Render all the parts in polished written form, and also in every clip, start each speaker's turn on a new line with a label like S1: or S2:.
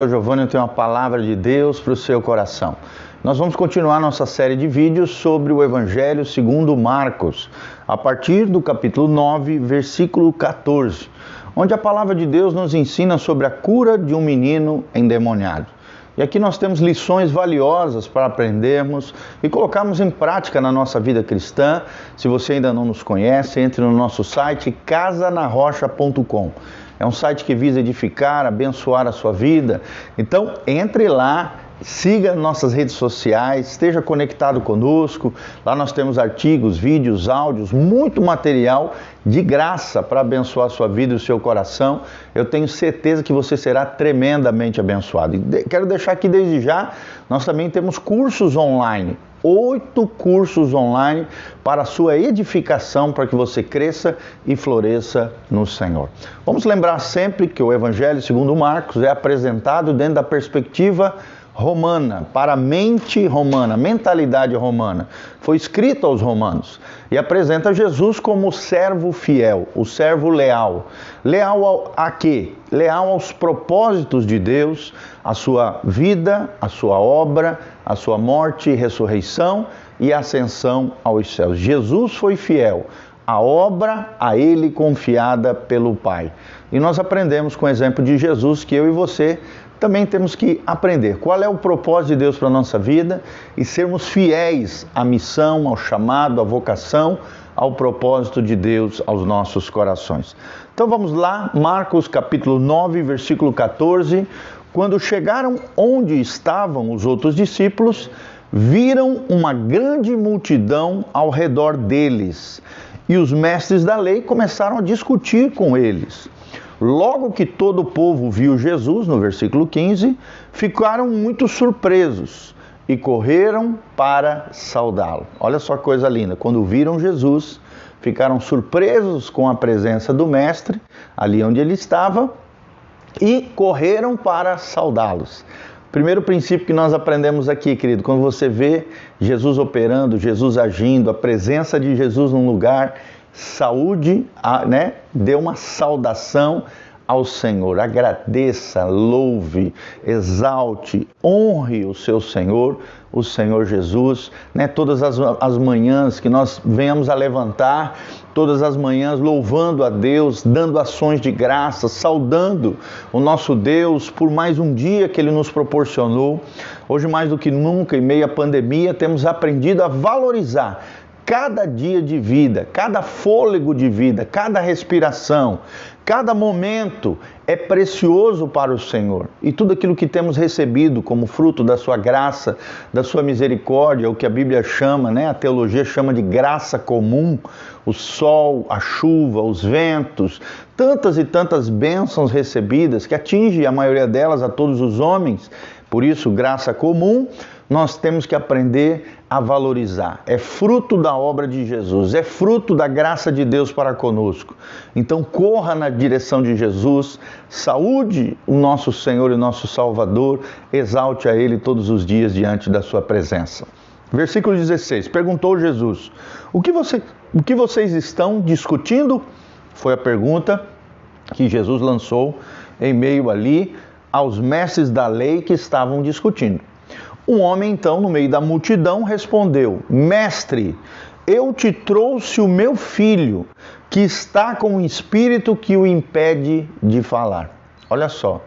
S1: Giovanni, eu tenho uma palavra de Deus para o seu coração. Nós vamos continuar nossa série de vídeos sobre o Evangelho segundo Marcos, a partir do capítulo 9, versículo 14, onde a palavra de Deus nos ensina sobre a cura de um menino endemoniado. E aqui nós temos lições valiosas para aprendermos e colocarmos em prática na nossa vida cristã. Se você ainda não nos conhece, entre no nosso site casanarrocha.com. É um site que visa edificar, abençoar a sua vida. Então, entre lá, siga nossas redes sociais, esteja conectado conosco. Lá nós temos artigos, vídeos, áudios, muito material de graça para abençoar a sua vida e o seu coração. Eu tenho certeza que você será tremendamente abençoado. E quero deixar aqui desde já, nós também temos cursos online. 8 cursos online para a sua edificação, para que você cresça e floresça no Senhor. Vamos lembrar sempre que o Evangelho segundo Marcos é apresentado dentro da perspectiva romana, para a mente romana, mentalidade romana. Foi escrito aos romanos e apresenta Jesus como o servo fiel, o servo leal. Leal a quê? Leal aos propósitos de Deus, a sua vida, a sua obra, a sua morte e ressurreição e ascensão aos céus. Jesus foi fiel à obra a ele confiada pelo Pai. E nós aprendemos com o exemplo de Jesus que eu e você também temos que aprender qual é o propósito de Deus para a nossa vida e sermos fiéis à missão, ao chamado, à vocação, ao propósito de Deus aos nossos corações. Então vamos lá, Marcos capítulo 9, versículo 14. Quando chegaram onde estavam os outros discípulos, viram uma grande multidão ao redor deles e os mestres da lei começaram a discutir com eles. Logo que todo o povo viu Jesus, no versículo 15, ficaram muito surpresos e correram para saudá-lo. Olha só que coisa linda, quando viram Jesus, ficaram surpresos com a presença do mestre, ali onde ele estava, e correram para saudá-los. Primeiro princípio que nós aprendemos aqui, querido, quando você vê Jesus operando, Jesus agindo, a presença de Jesus num lugar, saúde, né? Dê uma saudação ao Senhor, agradeça, louve, exalte, honre o seu Senhor, o Senhor Jesus, né? Todas as manhãs que nós venhamos a levantar, todas as manhãs louvando a Deus, dando ações de graça, saudando o nosso Deus por mais um dia que Ele nos proporcionou. Hoje mais do que nunca, em meio à pandemia, temos aprendido a valorizar cada dia de vida, cada fôlego de vida, cada respiração, cada momento é precioso para o Senhor. E tudo aquilo que temos recebido como fruto da sua graça, da sua misericórdia, o que a Bíblia chama, né, a teologia chama de graça comum, o sol, a chuva, os ventos, tantas e tantas bênçãos recebidas que atinge a maioria delas a todos os homens. Por isso, graça comum, nós temos que aprender a valorizar. É fruto da obra de Jesus, é fruto da graça de Deus para conosco. Então corra na direção de Jesus, saúde o nosso Senhor e nosso Salvador, exalte a Ele todos os dias diante da sua presença. Versículo 16, perguntou Jesus, o que vocês estão discutindo? Foi a pergunta que Jesus lançou em meio ali aos mestres da lei que estavam discutindo. Um homem, então, no meio da multidão, respondeu, mestre, eu te trouxe o meu filho, que está com um espírito que o impede de falar. Olha só,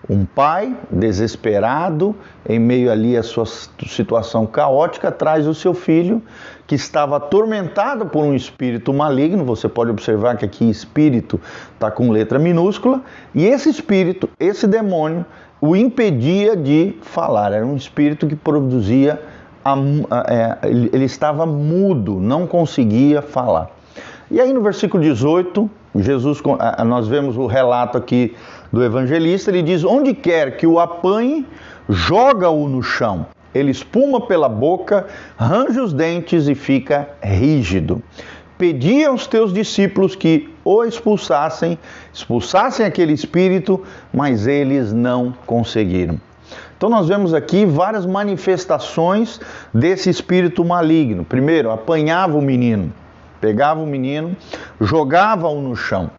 S1: um pai desesperado, em meio ali à sua situação caótica, traz o seu filho, que estava atormentado por um espírito maligno. Você pode observar que aqui espírito está com letra minúscula, e esse espírito, esse demônio, o impedia de falar. Era um espírito que produzia, ele estava mudo, não conseguia falar. E aí no versículo 18, Jesus, nós vemos o relato aqui do evangelista, ele diz, onde quer que o apanhe, joga-o no chão. Ele espuma pela boca, range os dentes e fica rígido. Pedi aos teus discípulos que o expulsassem aquele espírito, mas eles não conseguiram. Então nós vemos aqui várias manifestações desse espírito maligno. Primeiro, apanhava o menino, pegava o menino, jogava-o no chão.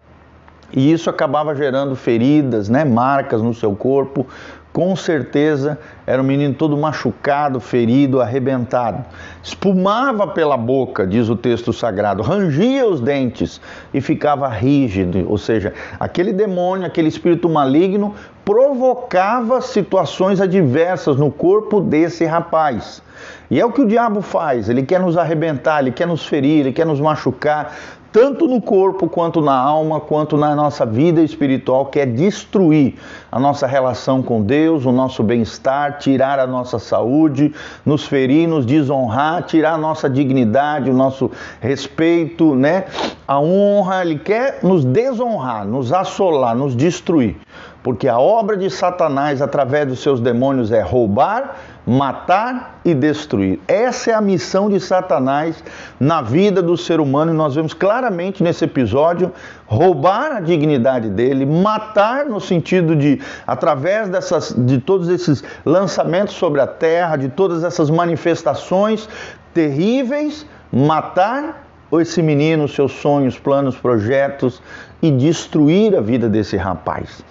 S1: E isso acabava gerando feridas, né, marcas no seu corpo, Com certeza era um menino todo machucado, ferido, arrebentado. Espumava pela boca, diz o texto sagrado, rangia os dentes e ficava rígido. Ou seja, aquele demônio, aquele espírito maligno provocava situações adversas no corpo desse rapaz. E é o que o diabo faz, ele quer nos arrebentar, ele quer nos ferir, ele quer nos machucar, tanto no corpo, quanto na alma, quanto na nossa vida espiritual, quer destruir a nossa relação com Deus, o nosso bem-estar, tirar a nossa saúde, nos ferir, nos desonrar, tirar a nossa dignidade, o nosso respeito, né? A honra, ele quer nos desonrar, nos assolar, nos destruir. Porque a obra de Satanás, através dos seus demônios, é roubar, matar e destruir. Essa é a missão de Satanás na vida do ser humano, e nós vemos claramente nesse episódio, roubar a dignidade dele, matar no sentido de, através de todos esses lançamentos sobre a terra, de todas essas manifestações terríveis, matar esse menino, seus sonhos, planos, projetos, e destruir a vida desse rapaz.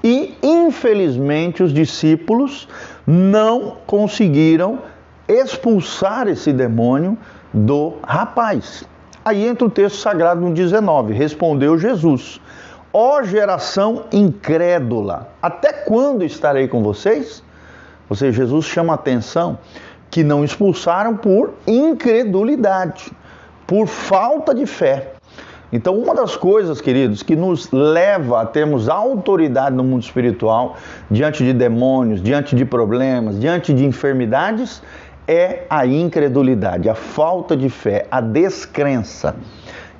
S1: E, infelizmente, os discípulos não conseguiram expulsar esse demônio do rapaz. Aí entra o texto sagrado no 19. Respondeu Jesus: ó geração incrédula, até quando estarei com vocês? Ou seja, Jesus chama a atenção que não expulsaram por incredulidade, por falta de fé. Então, uma das coisas, queridos, que nos leva a termos autoridade no mundo espiritual, diante de demônios, diante de problemas, diante de enfermidades, é a incredulidade, a falta de fé, a descrença.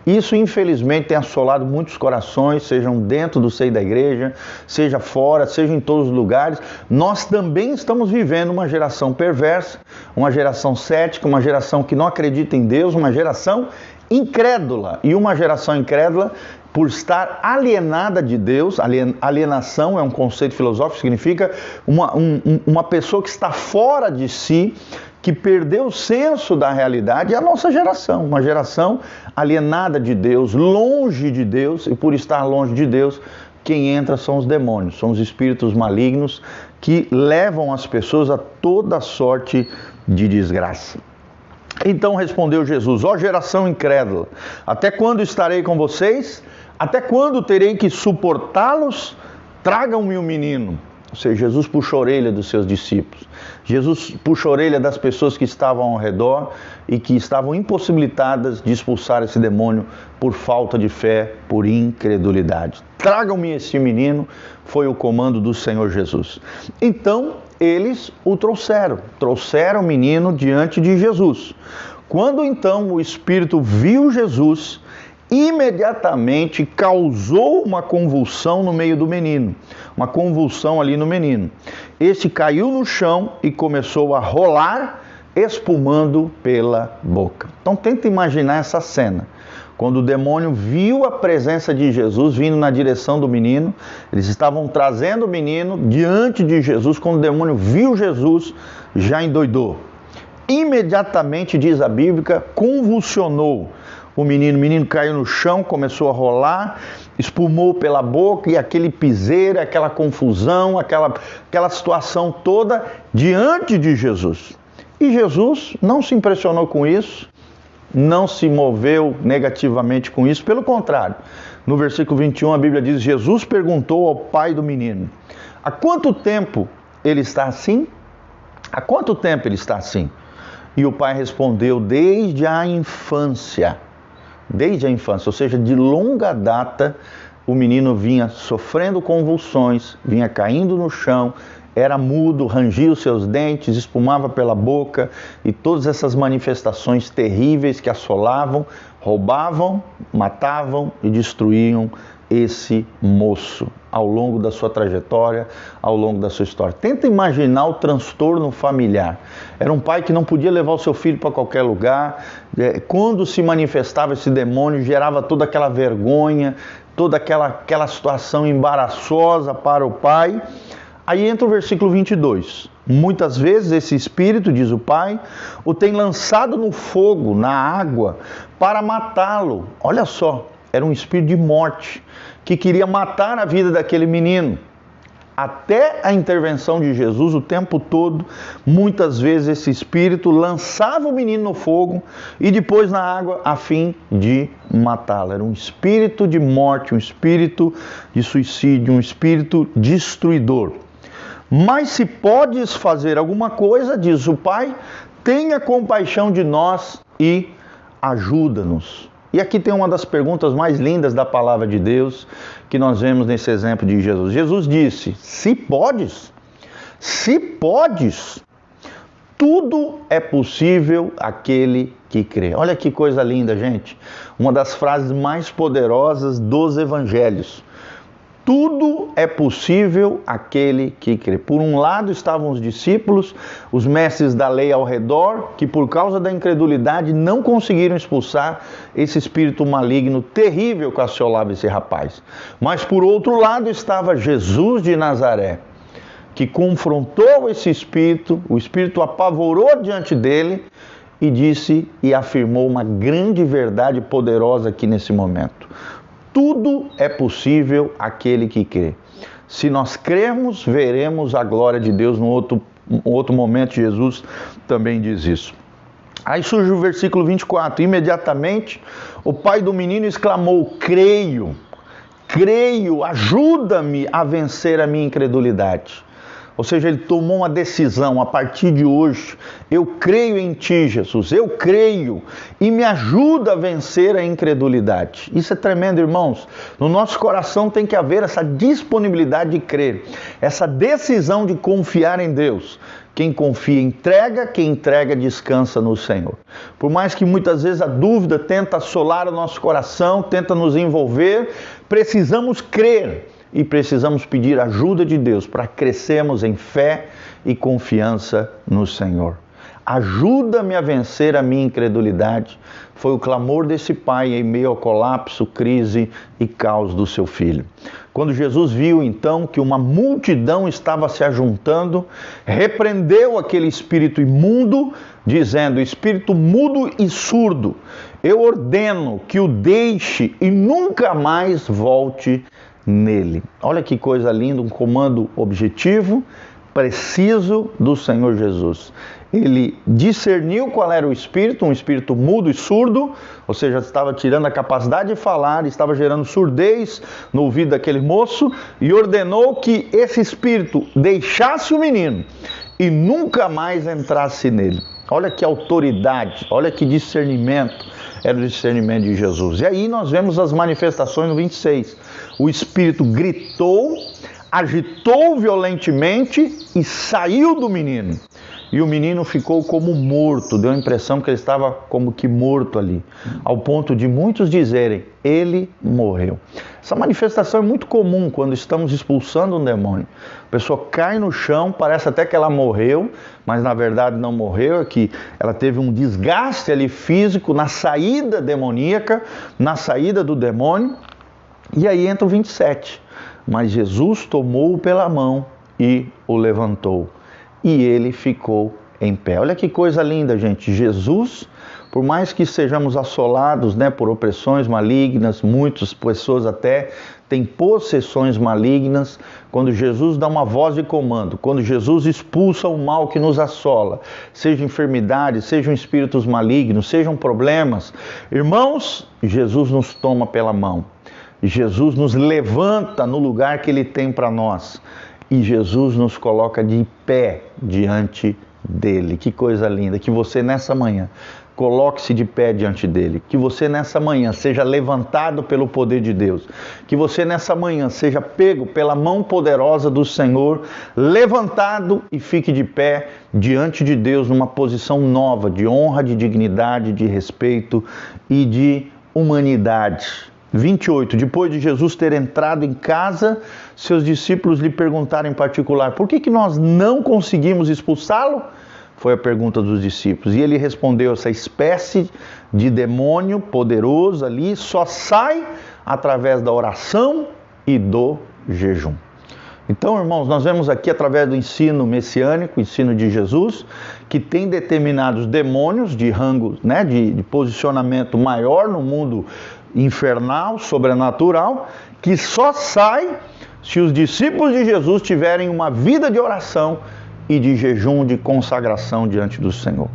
S1: Isso, infelizmente, tem assolado muitos corações, sejam dentro do seio da igreja, seja fora, seja em todos os lugares. Nós também estamos vivendo uma geração perversa, uma geração cética, uma geração que não acredita em Deus, uma geração incrédula. E uma geração incrédula, por estar alienada de Deus, alienação é um conceito filosófico, significa uma pessoa que está fora de si, que perdeu o senso da realidade, é a nossa geração, uma geração alienada de Deus, longe de Deus, e por estar longe de Deus, quem entra são os demônios, são os espíritos malignos que levam as pessoas a toda sorte de desgraça. Então respondeu Jesus: ó geração incrédula, até quando estarei com vocês? Até quando terei que suportá-los? Tragam-me o menino. Ou seja, Jesus puxa a orelha dos seus discípulos. Jesus puxa a orelha das pessoas que estavam ao redor e que estavam impossibilitadas de expulsar esse demônio por falta de fé, por incredulidade. Tragam-me esse menino, foi o comando do Senhor Jesus. Então, eles o trouxeram o menino diante de Jesus. Quando então o Espírito viu Jesus, imediatamente causou uma convulsão no meio do menino, uma convulsão ali no menino. Este caiu no chão e começou a rolar, espumando pela boca. Então tenta imaginar essa cena. Quando o demônio viu a presença de Jesus vindo na direção do menino, eles estavam trazendo o menino diante de Jesus. Quando o demônio viu Jesus, já endoidou. Imediatamente, diz a Bíblia, convulsionou o menino caiu no chão, começou a rolar, espumou pela boca, e aquele piseiro, aquela confusão, aquela situação toda diante de Jesus. E Jesus não se impressionou com isso, não se moveu negativamente com isso, pelo contrário. No versículo 21 a Bíblia diz: Jesus perguntou ao pai do menino: há quanto tempo ele está assim? Há quanto tempo ele está assim? E o pai respondeu: desde a infância. Desde a infância, ou seja, de longa data, o menino vinha sofrendo convulsões, vinha caindo no chão, era mudo, rangia os seus dentes, espumava pela boca, e todas essas manifestações terríveis que assolavam, roubavam, matavam e destruíam esse moço ao longo da sua trajetória, ao longo da sua história. Tenta imaginar o transtorno familiar. Era um pai que não podia levar o seu filho para qualquer lugar. Quando se manifestava esse demônio, gerava toda aquela vergonha, toda aquela situação embaraçosa para o pai. Aí entra o versículo 22. Muitas vezes esse espírito, diz o pai, o tem lançado no fogo, na água, para matá-lo. Olha só, era um espírito de morte, que queria matar a vida daquele menino. até a intervenção de Jesus, o tempo todo, muitas vezes esse espírito lançava o menino no fogo e depois na água a fim de matá-lo. Era um espírito de morte, um espírito de suicídio, um espírito destruidor. Mas se podes fazer alguma coisa, diz o Pai, tenha compaixão de nós e ajuda-nos. E aqui tem uma das perguntas mais lindas da palavra de Deus que nós vemos nesse exemplo de Jesus. Jesus disse, se podes, tudo é possível àquele que crê. Olha que coisa linda, gente. Uma das frases mais poderosas dos evangelhos. Tudo é possível àquele que crê. Por um lado estavam os discípulos, os mestres da lei ao redor, que por causa da incredulidade não conseguiram expulsar esse espírito maligno terrível que assolava esse rapaz. Mas por outro lado estava Jesus de Nazaré, que confrontou esse espírito, o espírito apavorou diante dele e disse e afirmou uma grande verdade poderosa aqui nesse momento. Tudo é possível àquele que crê. Se nós cremos, veremos a glória de Deus. No outro momento, Jesus também diz isso. Aí surge o versículo 24. Imediatamente, o pai do menino exclamou, creio, ajuda-me a vencer a minha incredulidade. Ou seja, ele tomou uma decisão, a partir de hoje, eu creio em Ti, Jesus, eu creio, e me ajuda a vencer a incredulidade. Isso é tremendo, irmãos. No nosso coração tem que haver essa disponibilidade de crer, essa decisão de confiar em Deus. Quem confia entrega, quem entrega descansa no Senhor. Por mais que muitas vezes a dúvida tenta assolar o nosso coração, tenta nos envolver, precisamos crer. E precisamos pedir ajuda de Deus para crescermos em fé e confiança no Senhor. Ajuda-me a vencer a minha incredulidade. Foi o clamor desse pai em meio ao colapso, crise e caos do seu filho. Quando Jesus viu então que uma multidão estava se ajuntando, repreendeu aquele espírito imundo, dizendo, espírito mudo e surdo, eu ordeno que o deixe e nunca mais volte nele. Olha que coisa linda, um comando objetivo, preciso do Senhor Jesus. Ele discerniu qual era o espírito, um espírito mudo e surdo, ou seja, estava tirando a capacidade de falar, estava gerando surdez no ouvido daquele moço, e ordenou que esse espírito deixasse o menino e nunca mais entrasse nele. Olha que autoridade, olha que discernimento, era o discernimento de Jesus. E aí nós vemos as manifestações no 26. O espírito gritou, agitou violentamente e saiu do menino. E o menino ficou como morto, deu a impressão que ele estava como que morto ali, ao ponto de muitos dizerem, ele morreu. Essa manifestação é muito comum quando estamos expulsando um demônio. A pessoa cai no chão, parece até que ela morreu, mas na verdade não morreu, é que ela teve um desgaste ali físico na saída demoníaca, na saída do demônio. E aí entra o 27. Mas Jesus tomou-o pela mão e o levantou. E ele ficou em pé. Olha que coisa linda, gente. Jesus, por mais que sejamos assolados, por opressões malignas, muitas pessoas até têm possessões malignas, quando Jesus dá uma voz de comando, quando Jesus expulsa o mal que nos assola, seja enfermidades, sejam espíritos malignos, sejam problemas, irmãos, Jesus nos toma pela mão. Jesus nos levanta no lugar que Ele tem para nós. E Jesus nos coloca de pé diante dele. Que coisa linda. Que você nessa manhã coloque-se de pé diante dele. Que você nessa manhã seja levantado pelo poder de Deus. Que você nessa manhã seja pego pela mão poderosa do Senhor, levantado e fique de pé diante de Deus numa posição nova de honra, de dignidade, de respeito e de humanidade. 28. Depois de Jesus ter entrado em casa, seus discípulos lhe perguntaram em particular, por que nós não conseguimos expulsá-lo? Foi a pergunta dos discípulos. E ele respondeu, essa espécie de demônio poderoso ali só sai através da oração e do jejum. Então, irmãos, nós vemos aqui através do ensino messiânico, ensino de Jesus, que tem determinados demônios de rango, de posicionamento maior no mundo infernal, sobrenatural, que só sai se os discípulos de Jesus tiverem uma vida de oração e de jejum, de consagração diante do Senhor.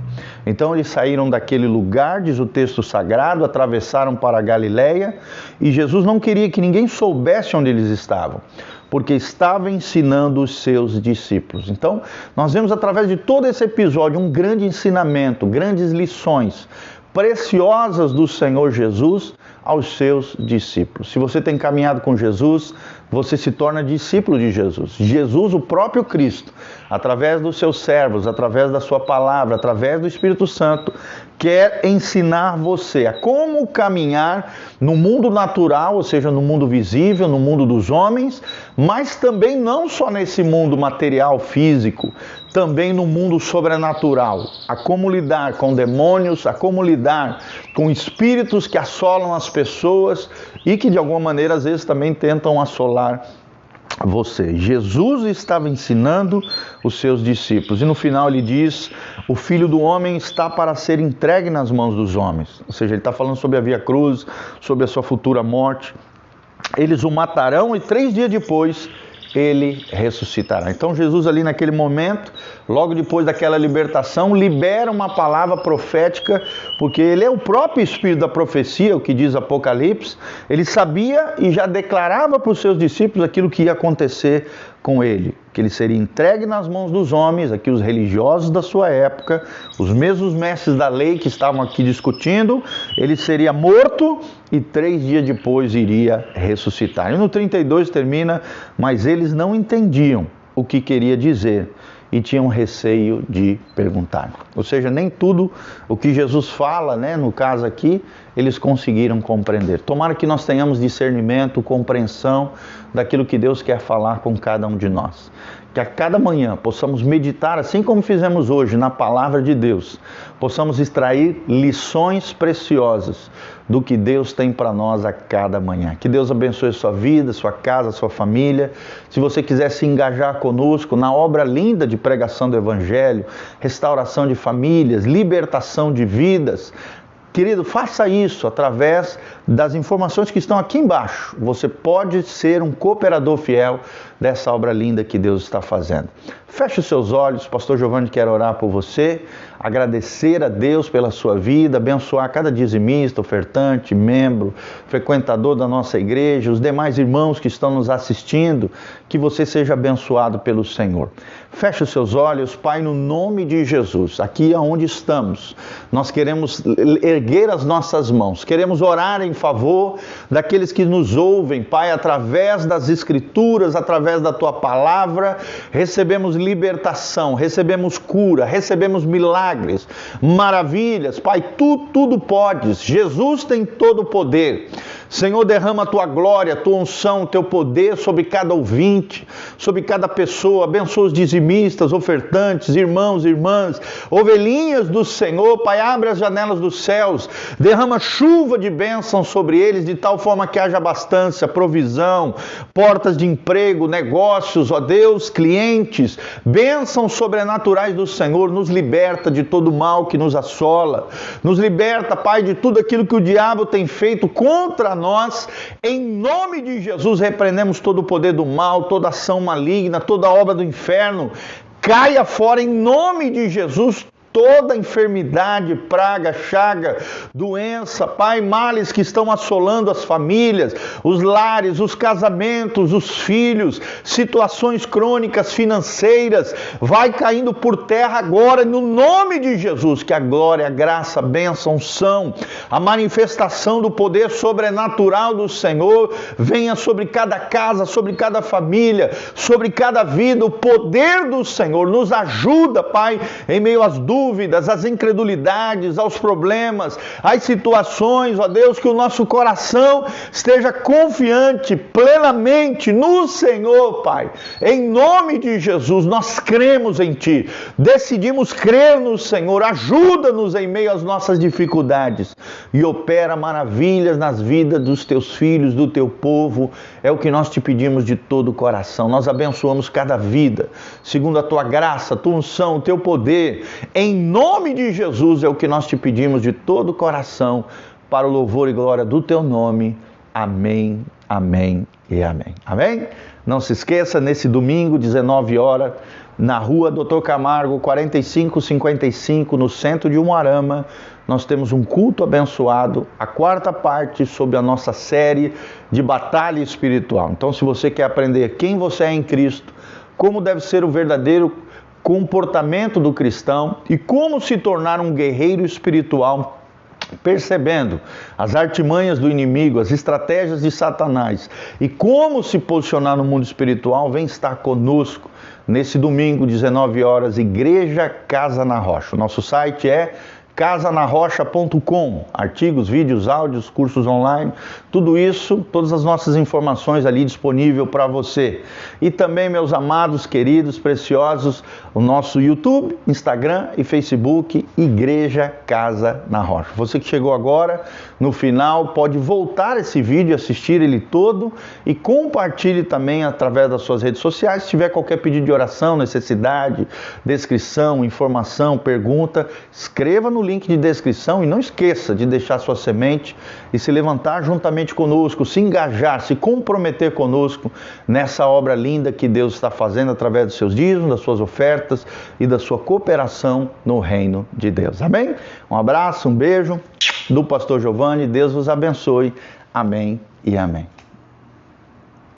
S1: Então eles saíram daquele lugar, diz o texto sagrado, atravessaram para a Galileia, e Jesus não queria que ninguém soubesse onde eles estavam, porque estava ensinando os seus discípulos. Então, nós vemos através de todo esse episódio um grande ensinamento, grandes lições preciosas do Senhor Jesus aos seus discípulos. Se você tem caminhado com Jesus, você se torna discípulo de Jesus. Jesus, o próprio Cristo, através dos seus servos, através da sua palavra, através do Espírito Santo, quer ensinar você a como caminhar no mundo natural, ou seja, no mundo visível, no mundo dos homens, mas também não só nesse mundo material, físico, também no mundo sobrenatural. A como lidar com demônios, a como lidar com espíritos que assolam as pessoas e que de alguma maneira às vezes também tentam assolar você. Jesus estava ensinando os seus discípulos e no final ele diz: o Filho do Homem está para ser entregue nas mãos dos homens. Ou seja, ele está falando sobre a Via Cruz, sobre a sua futura morte. Eles o matarão e 3 dias depois ele ressuscitará. Então Jesus ali naquele momento, logo depois daquela libertação, libera uma palavra profética, porque ele é o próprio Espírito da profecia, o que diz Apocalipse. Ele sabia e já declarava para os seus discípulos aquilo que ia acontecer com ele, que ele seria entregue nas mãos dos homens, aqui os religiosos da sua época, os mesmos mestres da lei que estavam aqui discutindo. Ele seria morto e 3 dias depois iria ressuscitar. E no 32 termina: mas eles não entendiam o que queria dizer e tinham receio de perguntar. Ou seja, nem tudo o que Jesus fala, no caso aqui, eles conseguiram compreender. Tomara que nós tenhamos discernimento, compreensão daquilo que Deus quer falar com cada um de nós. Que a cada manhã possamos meditar, assim como fizemos hoje, na palavra de Deus. Possamos extrair lições preciosas do que Deus tem para nós a cada manhã. Que Deus abençoe a sua vida, sua casa, sua família. Se você quiser se engajar conosco na obra linda de pregação do Evangelho, restauração de famílias, libertação de vidas, querido, faça isso através das informações que estão aqui embaixo. Você pode ser um cooperador fiel dessa obra linda que Deus está fazendo. Feche os seus olhos, pastor Giovanni quer orar por você, agradecer a Deus pela sua vida, abençoar cada dizimista, ofertante, membro, frequentador da nossa igreja, os demais irmãos que estão nos assistindo, que você seja abençoado pelo Senhor. Feche os seus olhos, Pai, no nome de Jesus, aqui aonde estamos, nós queremos erguer as nossas mãos, queremos orar em favor daqueles que nos ouvem, Pai, através das Escrituras, através da Tua Palavra. Recebemos libertação, recebemos cura, recebemos milagres, maravilhas, Pai, Tu tudo podes, Jesus tem todo o poder. Senhor, derrama a Tua glória, a Tua unção, o Teu poder sobre cada ouvinte, sobre cada pessoa. Abençoa os dizimistas, ofertantes, irmãos, irmãs, ovelhinhas do Senhor. Pai, abre as janelas dos céus, derrama chuva de bênção sobre eles, de tal forma que haja abastância, provisão, portas de emprego, negócios, ó Deus, clientes, bênçãos sobrenaturais do Senhor. Nos liberta de todo mal que nos assola, nos liberta, Pai, de tudo aquilo que o diabo tem feito contra nós. Em nome de Jesus, repreendemos todo o poder do mal, toda ação maligna, toda obra do inferno, caia fora em nome de Jesus. Toda enfermidade, praga, chaga, doença, Pai, males que estão assolando as famílias, os lares, os casamentos, os filhos, situações crônicas, financeiras, vai caindo por terra agora, no nome de Jesus. Que a glória, a graça, a bênção, unção, a manifestação do poder sobrenatural do Senhor venha sobre cada casa, sobre cada família, sobre cada vida. O poder do Senhor nos ajuda, Pai, em meio às dúvidas, às incredulidades, aos problemas, às situações, ó Deus, que o nosso coração esteja confiante plenamente no Senhor, Pai. Em nome de Jesus, nós cremos em Ti, decidimos crer no Senhor. Ajuda-nos em meio às nossas dificuldades e opera maravilhas nas vidas dos Teus filhos, do Teu povo. É o que nós Te pedimos de todo o coração. Nós abençoamos cada vida, segundo a Tua graça, a Tua unção, o Teu poder. Em nome de Jesus é o que nós Te pedimos de todo o coração, para o louvor e glória do Teu nome. Amém, amém e amém. Amém? Não se esqueça, nesse domingo, 19 horas, na rua Dr. Camargo, 4555, no centro de Umuarama, nós temos um culto abençoado, a quarta parte sobre a nossa série de batalha espiritual. Então, se você quer aprender quem você é em Cristo, como deve ser o verdadeiro comportamento do cristão e como se tornar um guerreiro espiritual, percebendo as artimanhas do inimigo, as estratégias de Satanás e como se posicionar no mundo espiritual, vem estar conosco nesse domingo, 19 horas, Igreja Casa na Rocha. O nosso site é casanarrocha.com, artigos, vídeos, áudios, cursos online, tudo isso, todas as nossas informações ali disponível para você. E também, meus amados, queridos, preciosos, o nosso YouTube, Instagram e Facebook, Igreja Casa na Rocha. Você que chegou agora, no final, pode voltar esse vídeo, assistir ele todo e compartilhe também através das suas redes sociais. Se tiver qualquer pedido de oração, necessidade, descrição, informação, pergunta, escreva no link de descrição e não esqueça de deixar sua semente e se levantar juntamente conosco, se engajar, se comprometer conosco nessa obra linda que Deus está fazendo através dos seus dízimos, das suas ofertas e da sua cooperação no reino de Deus. Amém? Um abraço, um beijo do pastor Giovanni, Deus vos abençoe. Amém e amém.